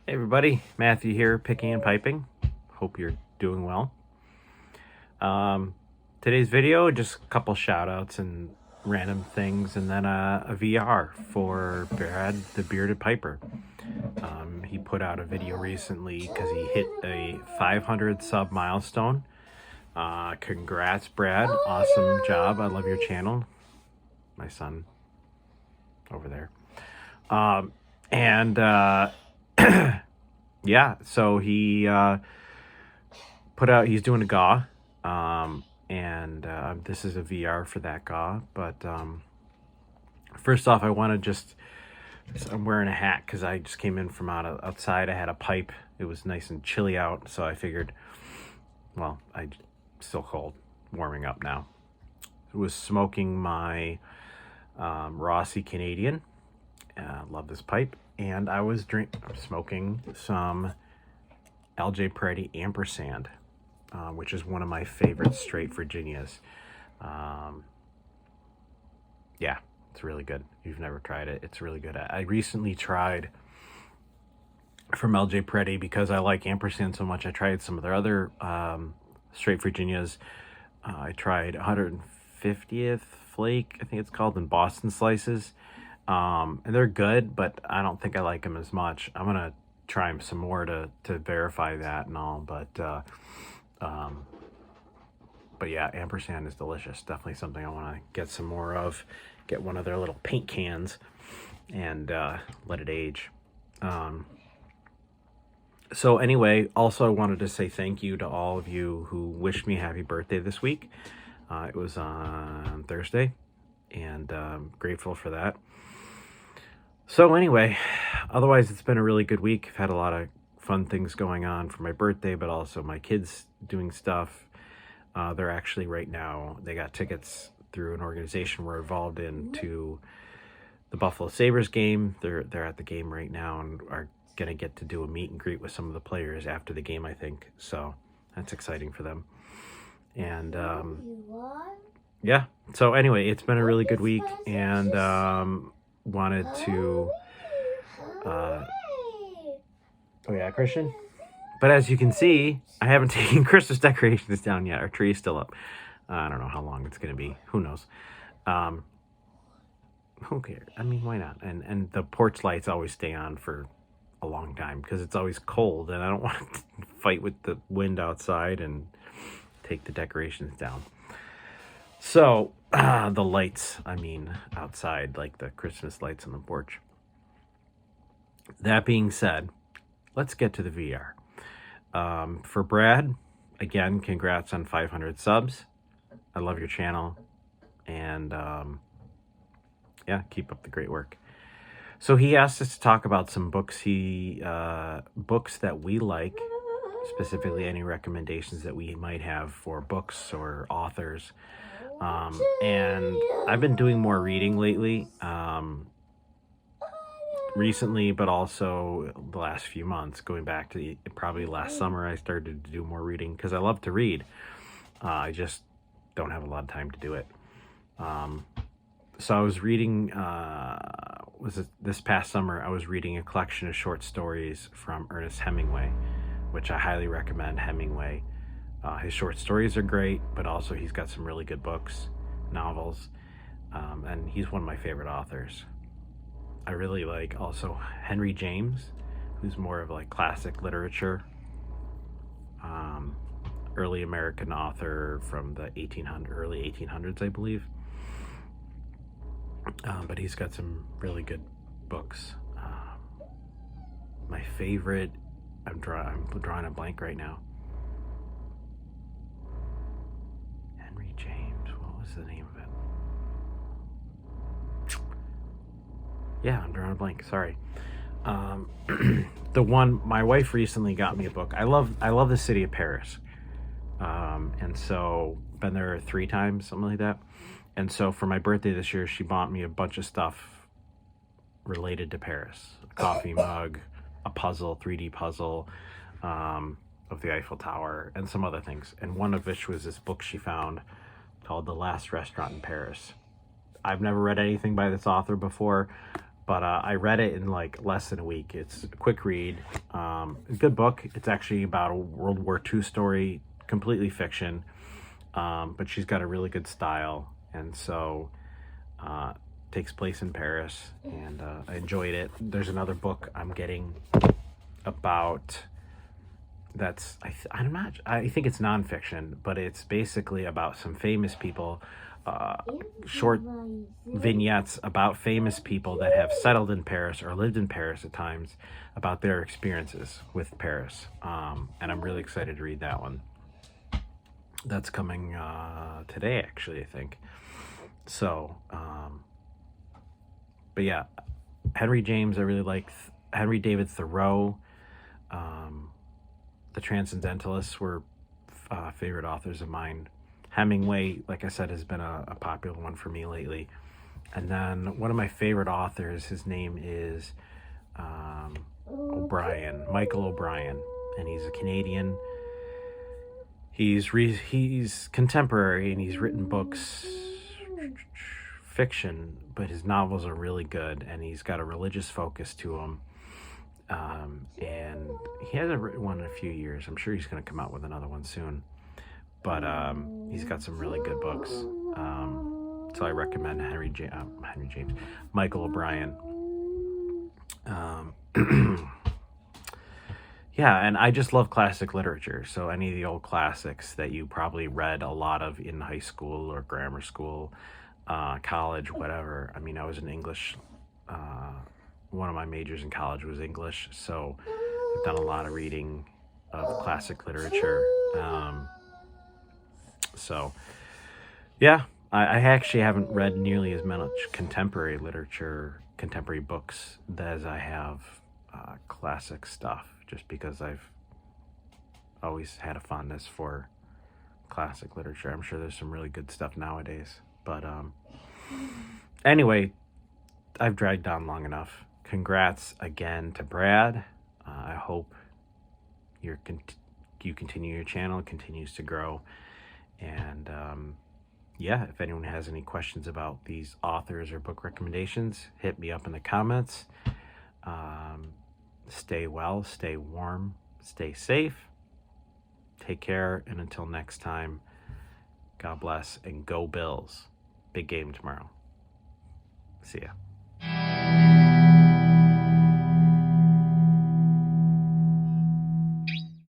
Hey everybody, Matthew here, picking and piping. Hope you're doing well. Today's video, just a couple shout outs and random things, and then a VR for Brad the Bearded Piper. He put out a video recently because he hit a 500 sub milestone. Congrats, Brad. Awesome job. I love your channel. My son over there. Yeah, so he put out, he's doing a GAW, this is a VR for that GAW, but first off, I want to I'm wearing a hat because I just came in from outside. I had a pipe. It was nice and chilly out, so I figured, well, I'm still cold, warming up now. I was smoking my Rossi Canadian. Love this pipe. And I was smoking some LJ Peretti Ampersand, which is one of my favorite straight Virginias. Yeah, it's really good. If you've never tried it, it's really good. I recently tried from LJ Peretti because I like Ampersand so much. I tried some of their other straight Virginias. I tried 150th Flake, I think it's called, in Boston Slices. And they're good, but I don't think I like them as much. I'm gonna try them some more to verify that and all, but yeah, Ampersand is delicious. Definitely something I want to get some more of. Get one of their little paint cans and let it age. So anyway, also I wanted to say thank you to all of you who wished me a happy birthday this week. It was on Thursday, and I'm grateful for that. So anyway, otherwise it's been a really good week. I've had a lot of fun things going on for my birthday, but also my kids doing stuff. They're actually right now, they got tickets through an organization we're involved in to the Buffalo Sabres game. They're at the game right now and are going to get to do a meet and greet with some of the players after the game, I think. So that's exciting for them. And yeah, so anyway, it's been a really good week, and wanted to oh yeah, Christian. But as you can see, I haven't taken Christmas decorations down yet. Our tree is still up. I don't know how long it's gonna be. Who knows? Who cares? I mean, why not? And the porch lights always stay on for a long time because it's always cold, and I don't want to fight with the wind outside and take the decorations down. So the lights, I mean, outside, like the Christmas lights on the porch. That being said, let's get to the VR. For Brad, again, congrats on 500 subs. I love your channel, and yeah, keep up the great work. So he asked us to talk about some books books that we like, specifically any recommendations that we might have for books or authors. And I've been doing more reading lately, recently, but also the last few months, going back to probably last summer, I started to do more reading because I love to read. I just don't have a lot of time to do it. So I was reading, this past summer, I was reading a collection of short stories from Ernest Hemingway, which I highly recommend. Hemingway. His short stories are great, but also he's got some really good books, novels, and he's one of my favorite authors. I really like also Henry James, who's more of like classic literature, early American author from the early 1800s, I believe. But he's got some really good books. My favorite, I'm drawing a blank right now. Henry James, what was the name of it? Yeah, I'm drawing a blank, sorry. The one, my wife recently got me a book. I love the city of Paris. And so been there 3 times, something like that. And so for my birthday this year, she bought me a bunch of stuff related to Paris. A coffee mug, a puzzle, 3D puzzle, of the Eiffel Tower, and some other things. And one of which was this book she found called The Last Restaurant in Paris. I've never read anything by this author before, but I read it in like less than a week. It's a quick read, a good book. It's actually about a World War II story, completely fiction, but she's got a really good style, and so takes place in Paris, and I enjoyed it. There's another book I'm getting about that's I think it's nonfiction, but it's basically about some famous people, short vignettes about famous people that have settled in Paris or lived in Paris at times, about their experiences with Paris, and I'm really excited to read that one. That's coming today, actually, I think. So but yeah, Henry James, I really like. Henry David Thoreau, the Transcendentalists were favorite authors of mine. Hemingway, like I said, has been a popular one for me lately. And then one of my favorite authors, his name is Michael O'Brien, and he's a Canadian. He's contemporary, and he's written books, fiction, but his novels are really good, and he's got a religious focus to him. And he hasn't written one in a few years. I'm sure he's going to come out with another one soon. But he's got some really good books. So I recommend Michael O'Brien. Yeah, and I just love classic literature. So any of the old classics that you probably read a lot of in high school or grammar school, college, whatever. I mean, I was in English. One of my majors in college was English, so I've done a lot of reading of classic literature. So, yeah, I actually haven't read nearly as much contemporary literature, contemporary books, as I have classic stuff, just because I've always had a fondness for classic literature. I'm sure there's some really good stuff nowadays. But anyway, I've dragged on long enough. Congrats again to Brad. I hope you continue, your channel continues to grow. And yeah, if anyone has any questions about these authors or book recommendations, hit me up in the comments. Stay well, stay warm, stay safe. Take care, and until next time, God bless, and go Bills. Big game tomorrow. See ya.